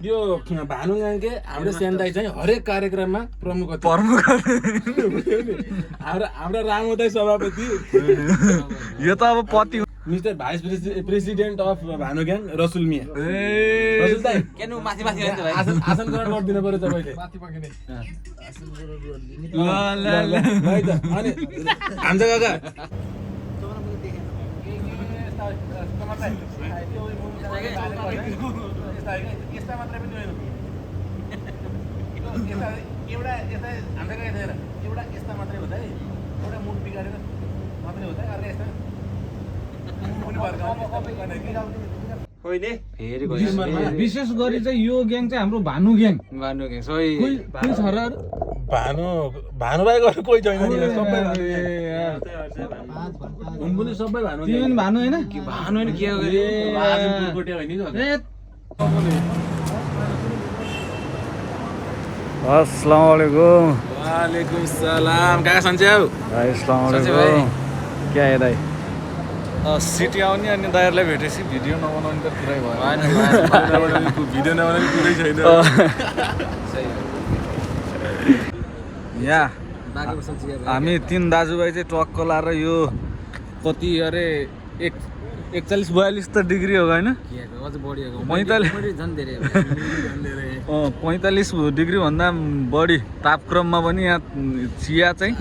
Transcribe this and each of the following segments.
यो भानुगाङके हाम्रो सेन्दाई चाहिँ हरेक कार्यक्रममा प्रमुख हाम्रो रामो दाइ सभापति यो त अब पति mister vice president of भानुगाङ रसुल Miya Rasul दाइ आसन ग्रहण गरिदिनु पर्यो तपाईँले अनि हाम्जा काका यस्ता मात्रै पनि होइन एउटा यस्ता हाम्रो कहाँ थिएन एउटा यस्ता मात्रै हुँदा है एउटा मुड बिगारेर मात्रै हुँदा अर्को यस्ता विशेष गरी चाहिँ यो ग्याङ चाहिँ हाम्रो भानु ग्याङ भानुबाई गरेर कोही छैन सबै भानु तिमी भानु होइन अस्सलाम वालेकुम वालेकुम सलाम काका सन्चै हो अस्सलाम वालेकुम क्या है दाइ सिटी आउने अनि दाइहरूलाई भेटेपछि भिडियो नबनाउने त पुरै भयो भिडियो नबनाउने कुरै छैन यहाँ हामी 3 दाजुभाइ चाहिँ टक्क लाएर यो कति अरे 41-42 त डिग्री हो होइन 45 डिग्री भन्दा बढी तापक्रममा पनि यहाँ चिया चाहिँ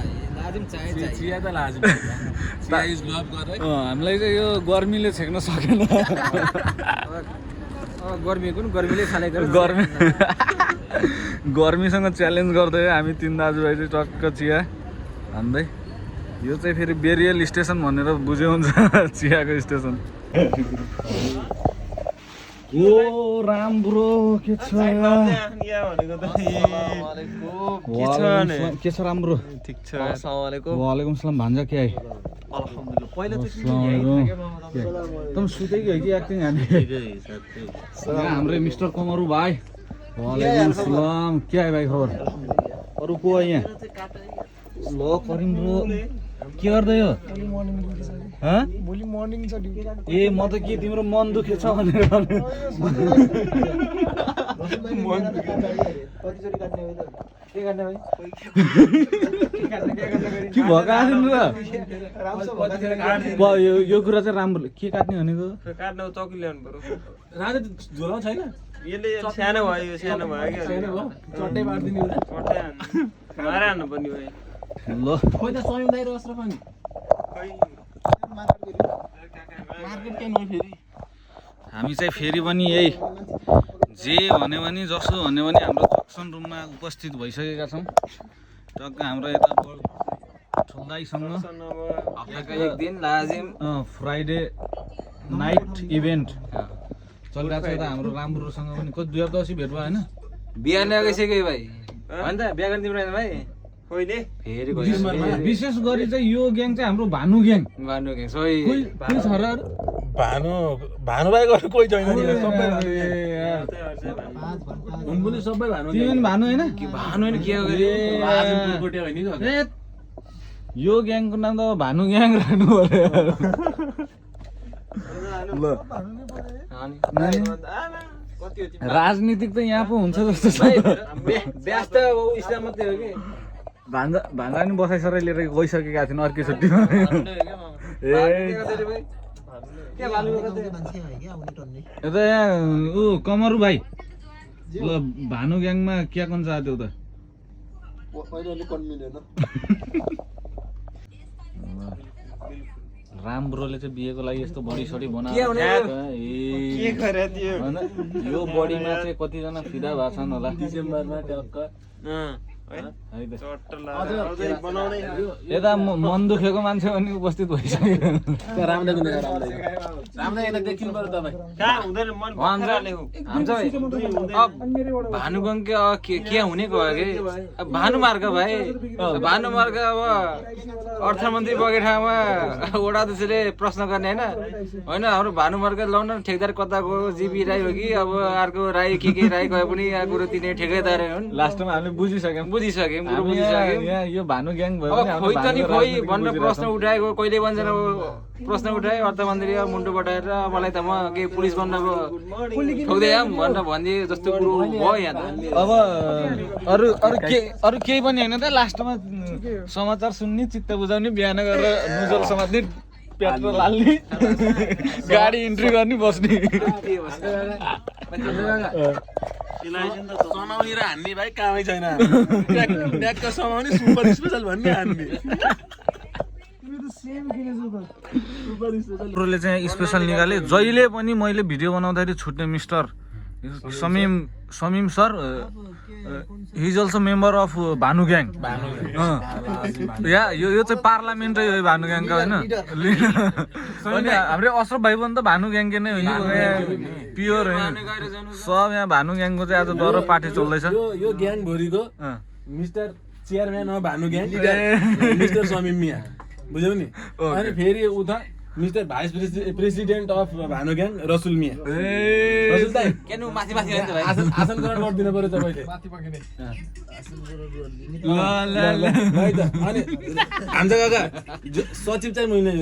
हामीलाई चाहिँ यो गर्मीले छेक्न सकेन गर्मीसँग च्यालेन्ज गर्दै हामी 3 दाजुभाइ चाहिँ टक्क चिया हान्दै यो चाहिँ फेरि बेरियल स्टेसन भनेर बुझ्यो हुन्छ चियाको स्टेसन ओ राम ब्रो के छ के छ राम्रो ठीक छ अस्सलाम वालेकुम वालेकुम सलाम भान्जा के आइ अल्हम्दुलिल्लाह पहिला त तुम सुते कि एक्टिङ हाने हाम्रो मिस्टर कमरु भाइ वालेकुम सलाम के आइ भाइ खबर अरु को आइ यहाँ ल करिम ब्रो के गर्दै हो भोलि मर्निङ छ ड्युटी ए म त के तिम्रो मन दुखेछ भनेर के भएका यो कुरा चाहिँ राम्रो के काट्ने भनेको काट्न चौकी ल्याउनु पर्यो राजा झोला छैन यसले सानो भयो सानो भयो के चट्टै पार्दिने चट्टै मारे हान्नु पर्ने भयो ल खोइ त स्वयं दाइ र अश्रफ अनि मार्केट के नौ फेरि हामी चाहिँ फेरि पनि यही जे भन्यो भने जसो भन्यो भने हाम्रो जक्सन रुममा उपस्थित भइसकेका छौँ टक्क हाम्रो यता ठुल्दाइसँग एक दिन लाजिम फ्राइडे नाइट इभेन्ट चलिरहेको छ यता हाम्रो राम्रोसँग पनि कति 2 हप्तापछि भेट भयो होइन बिहान आइसक्यो भाइ भन्छ बिहा गर्ने तिम्रो भाइ खोइले फेरि विशेष गरी चाहिँ यो ग्याङ चाहिँ हाम्रो भानु ग्याङ सही छ र भानुबाई गरेर कोही छैन सबै भानु तिमी भानु होइन यो ग्याङको नाम त भानु ग्याङ राख्नु राजनीतिक त यहाँ पो हुन्छ जस्तो छ व्यस्त इस्लाम मात्रै हो कि भान्जा पनि बसाइसराई लिएर गइसकेका थिएन अर्कै छुट्टीमा यता यहाँ ऊ कमरु भाइ ल भानु ग्याङमा क्या कन चाहत्यौ त राम्रोले चाहिँ बिहेको लागि यस्तो बडी सडी बनायो यो बडीमा चाहिँ कतिजना फिदा भएको छन् होला डिसेम्बरमा टक्क यता मन दुखेको मान्छे पनि उपस्थित भइसक्यो भानुगङ के हुने गयो कि भानुमार्ग भाइ भानुमार्ग अब अर्थमन्त्री बगे ठाउँमा वडा अध्यक्षले प्रश्न गर्ने होइन हाम्रो भानुमार्ग लाउन ठेकदार कता गयो जीबी राई हो कि अब अर्को राई के राई गए पनि यहाँ कुरो तिनी ठेकेदार हुन् लास्टमा हामीले बुझिसक्यौँ बुझिसक्यौँ यहाँ यो भानु ग्याङ भयो अब भने खोइ त नि हाम्रो खोइ राजनीतिक भनेर बुझिरहेको प्रश्न छौँ। उठाएको कहिले भन्छ प्रश्न उठाए अर्थमन्त्री मुन्टु बटाएर मलाई त म के पुलिस बन्न ठोक्दै आऊँ भनेर भनिदिए जस्तो कुरो भयो यहाँ त अब अरू केही पनि होइन त लास्टमा समाचार सुन्ने चित्त बुझाउने बिहान गरेर नुजल समात्ने पेट्रोल हाल्ने गाडी इन्ट्री गर्ने बस्ने समाउने र हान्ने भाइ कामै छैन ट्याक्क समाउने सुपर स्पेसल भन्ने हान्ने ले चाहिँ स्पेसल निकाले जहिले पनि मैले भिडियो बनाउँदाखेरि छुट्ने mister Sameem sir he is also member of Bhanu gang यो चाहिँ पार्लियामेन्ट यो भानु ग्याङका होइन अनि हाम्रो अशरफ भाइ पनि त भानु ग्याङकै नै होइन प्योर होइन सब यहाँ भानु ग्याङको चाहिँ आज दर पार्टी चल्दैछ यो ग्याङ भरिको मिस्टर चेयरम्यान हो भानु ग्याङ मिस्टर समीम मिया बुझ्यौ नि अनि फेरि उता mister vice president of Bhanu ग्याङ रसुल मिया रसुल दाइ आसन ग्रहण गरिदिनु पर्यो तपाईँले अनि हाम्रो काका सचिव चाहिँ मैले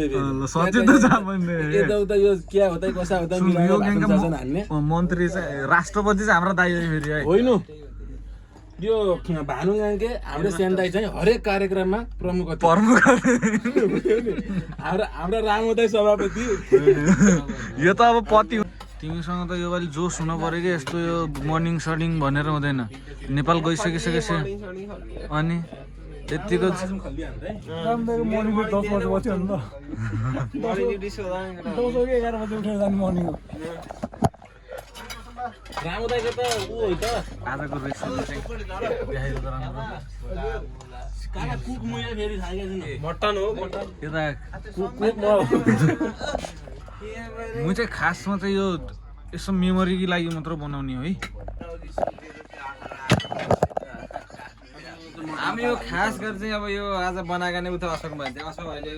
यताउता यो क्या होता कसा होता हान्ने मन्त्री चाहिँ राष्ट्रपति चाहिँ हाम्रो दाइ फेरि है होइन यो भानु ग्याङकै हाम्रो सेन दाइ चाहिँ हरेक कार्यक्रममा प्रमुख हाम्रो रामो दाइ सभापति यो त अब पति तिमीसँग त यो पालि जोस हुन पर्यो कि यस्तो यो मर्निङ सर्निङ भनेर हुँदैन नेपाल गइसकिसकेछ अनि त्यतिको रामो दाइको त ऊ हो त आजको रेसिपी चाहिँ देखाइदिनु राम्रो काका कुक मुया फेरि थाकेको छैन मटन हो मटन यो त कुक म चाहिँ खासमा चाहिँ यो यसो मेमोरीको लागि मात्र बनाउने हो है हामी यो खास गरी चाहिँ अब यो आज बनाएको नै उता अशोक भाइ चाहिँ अशोक भाइले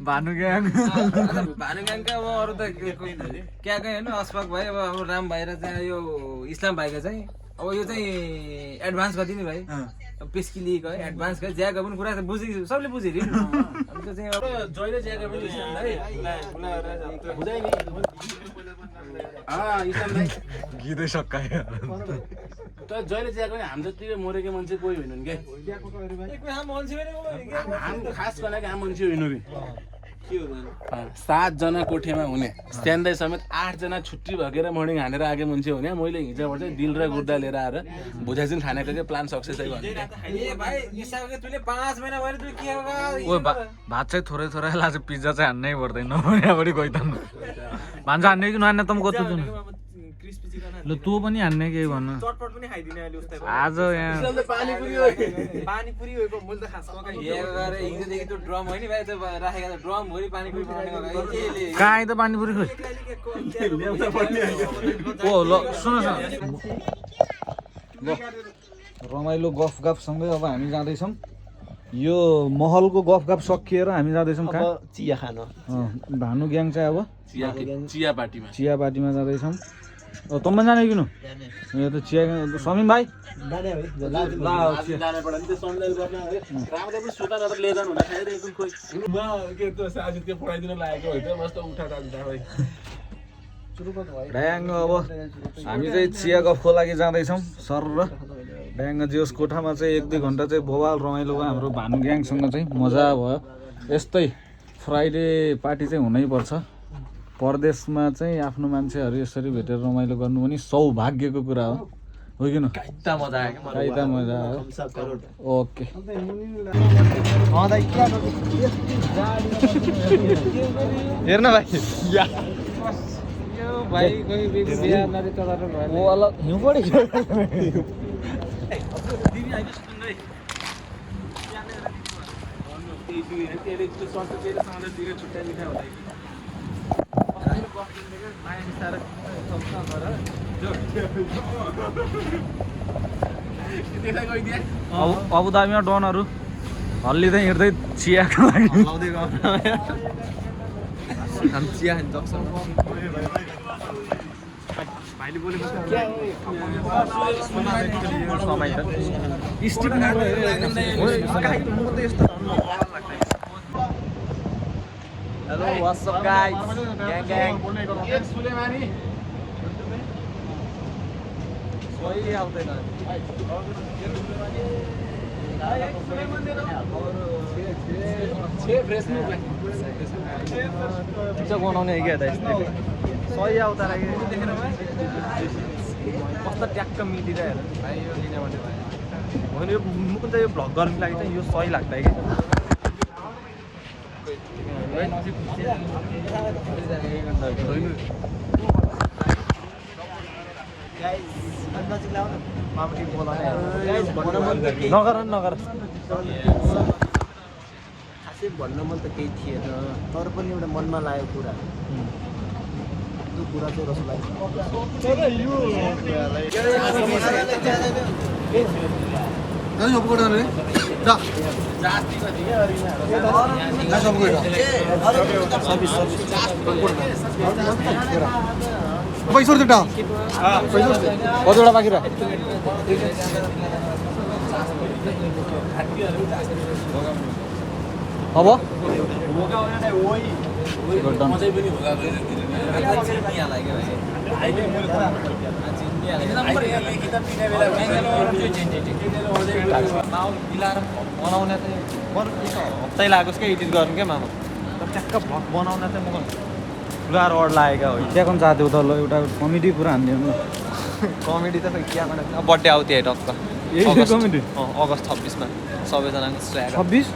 भानु ग्याङ भानु ग्याङका अब अरू त क्या होइन अशफाक भाइ अब हाम्रो राम भाइ र चाहिँ यो इस्लाम भाइको चाहिँ अब यो चाहिँ एडभान्स गरिदिने भाइ पेस्की लिएको है एडभान्स गरी ज्याएको पनि कुरा त बुझेको सबले बुझेर अन्त चाहिँ अब जहिले ज्याएको पनि इस्लाम भाइ बुझाइ नि इस्लाम भाइ गीतै सकायो त जहिले ज्याएको नि हाम्रो जतिकै मरेको मान्छे कोही होइनन् क्या हाम्रो खास बनाएको आम मान्छे होइनु कि 7 जना कोठेमा हुने स्ट्यान्डै समेत 8 जना छुट्टी भकेर मर्निङ हानेर आएको मान्छे हुने मैले हिजोबाट चाहिँ दिल र गुर्दा लिएर आएर भुजासिन खानेको चाहिँ प्लान सक्सेसै गर्ने ओ भात चाहिँ थोरै थोरै लाज पिज्जा चाहिँ हान्नै पर्दैन यहाँबाट गइ त भान्जा हान्ने कि नहान्ने त म कति जुन ल तँ पनि हान्ने केही भन्न आज यहाँ हिजोदेखि त्यो ड्रम होइन भाइ त्यो राखेको ड्रम भरि पानीपुरी बनाउने कहाँ आयो त पानीपुरी खोइ ओ ल सुन ल रमाइलो गफ गफसँगै अब हामी जाँदैछौँ यो महलको गफ गफ सकिएर हामी जाँदैछौँ कहाँ चिया खान भानु ग्याङ चाहिँ अब चिया पार्टीमा जाँदैछौँ तँमा जाने किन यो त चिया समीम भाइ ड्याङ्ग अब हामी चाहिँ चिया गफको लागि जाँदैछौँ सर र ड्याङ्ग जियोस् कोठामा चाहिँ 1-2 घन्टा चाहिँ बोवाल रमाइलो भयो हाम्रो भानु ग्याङसँग चाहिँ मजा भयो यस्तै फ्राइडे पार्टी चाहिँ हुनैपर्छ परदेशमा चाहिँ आफ्नो मान्छेहरू यसरी भेटेर रमाइलो गर्नु पनि सौभाग्यको कुरा हो किन मजा आयो ओके हेर्न भाइ हिउँ पऱ्यो अबुधाबीमा डनहरू हल्लिँदै हिँड्दै चियाको लागि hello what's up guys gang gang सोही आउँदैन पिक्चर बनाउने क्या त सही आउँदा कस्तो ट्याक्क मिलिरहेको भाइ यो लिने भने भयो यो मुकुन्द यो भ्लग गर्नुको लागि चाहिँ यो सही लाग्छ क्या नगर खासै भन्न मन त केही थिएन तर पनि एउटा मनमा लागेको कुरा त्यो कुरा चाहिँ रसलाई कतिवटा बाँकी रह अब बनाउने चाहिँ हप्तै लागोस् क्या एडिट गर्नु क्या मामा ट्याक्क भ्लग बनाउन चाहिँ म पुरा रड लागेको हो क्या गर्न चाहथ्यौ त ल एउटा कमेडी पुरा हान्दियो नि कमेडी त क्या बर्थडे आउँथ्यो टक्क कमेडी अगस्त 26मा सबैजनाको स्व्याग 26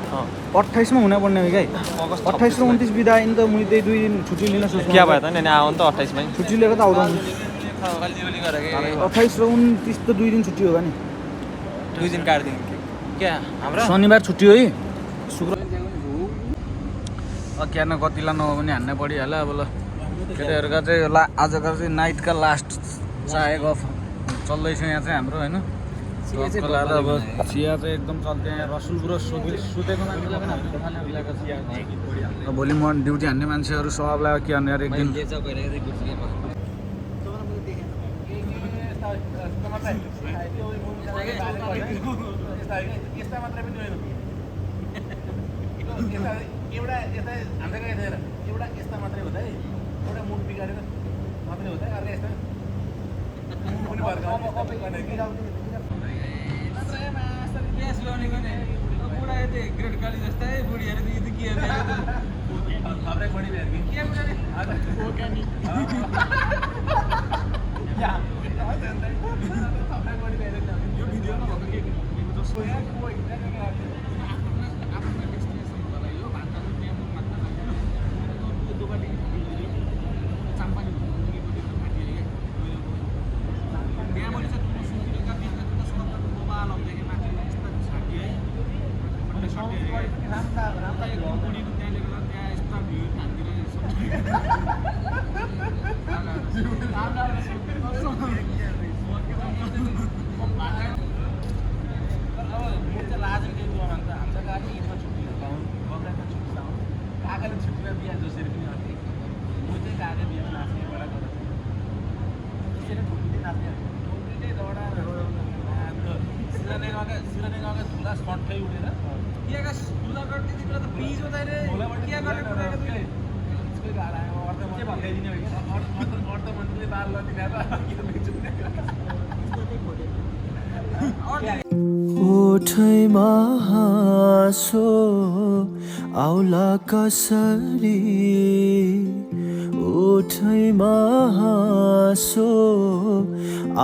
28 मा हुनुपर्ने हो क्या अगस्त 28 र 29 बिदा आइन त मैले त्यही 2 दिन छुट्टी लिन सोच्छु क्या भयो त नि आउनु त 28 मै छुट्टी लिएको त आउँदैन खाली गरेर 28 र 29 त 2 दिन छुट्टी होगा नि 2 दिन काट्दिनु क्या हाम्रो शनिबार छुट्टी हो है शुक्र क्या न कतिलाई नभए पनि हान्नै परिहाल्यो अब ल केटाहरूका चाहिँ आजका चाहिँ नाइटका लास्ट चाहेको चल्दैछ यहाँ चाहिँ हाम्रो होइन अब चिया चाहिँ एकदम चल्थ्यो यहाँ रसुलपुर सुतेको मान्छेलाई पनि हामीले खाना मिलाएको चिया भोलि म ड्युटी हान्ने मान्छेहरू सबलाई के हान्ने एक दिन यस्ता मात्रै पनि होइन एउटा यस्ता हाम्रो कहाँ थिएर एउटा यस्ता मात्रै हुँदा एउटा मुख बिगारेर मात्रै हुँदा अर्को यस्ता मुख पनि ओठैमा हाँसो आउला कसरी ओठैमा हाँसो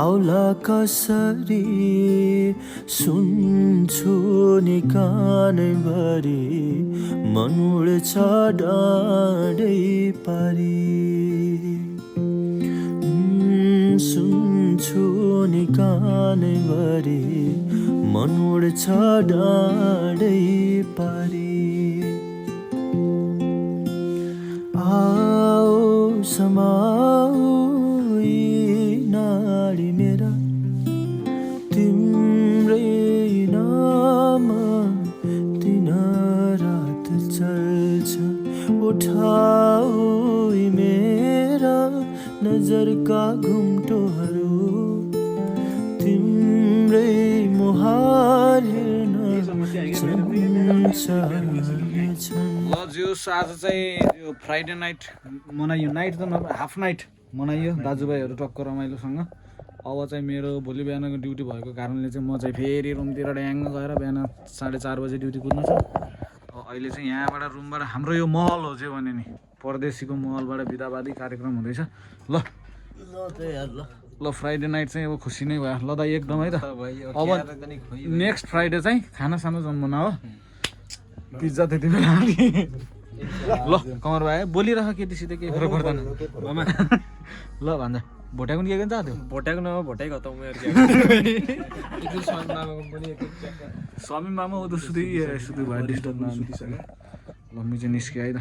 आउला कसरी सुन्छु नि कानभरि मन उड्छ डाँडै पारी सुन्छु नि कानभरि मन उड्छ डाँडै पारी आओ समाऊ यी नाडी मेरा तिम्रै नाम दिन रात चल्छ उठाऊ यी मेरा नजर का घुम्टो ल जियोस् आज चाहिँ यो फ्राइडे नाइट मनाइयो नाइट त नभए हाफ नाइट मनाइयो दाजुभाइहरू टक्क रमाइलोसँग अब चाहिँ मेरो भोलि बिहानको ड्युटी भएको कारणले चाहिँ म चाहिँ फेरि रुमतिर ड्याङ्ग गएर बिहान 4:30 बजे ड्युटी कुद्नु छ अहिले चाहिँ यहाँबाट रुमबाट हाम्रो यो महल हो चाहिँ भने नि परदेशीको महलबाट बिदाबादी कार्यक्रम हुँदैछ ल ल फ्राइडे नाइट चाहिँ अब खुसी नै भयो ल दाइ एकदम है त अब नेक्स्ट फ्राइडे चाहिँ खाना सानो जन्मना हो पिज्जा त्यति बेला ल कमर भाइ बोलिरह केटीसित केही फरक पर्दैन ल भन्दा भोट्याएको नि के भन्छ त्यो भोटाको न भोटाइको त उमेर स्वामी मामा ऊ त सुधै भयो डिस्टर्ब ल म चाहिँ निस्केँ है त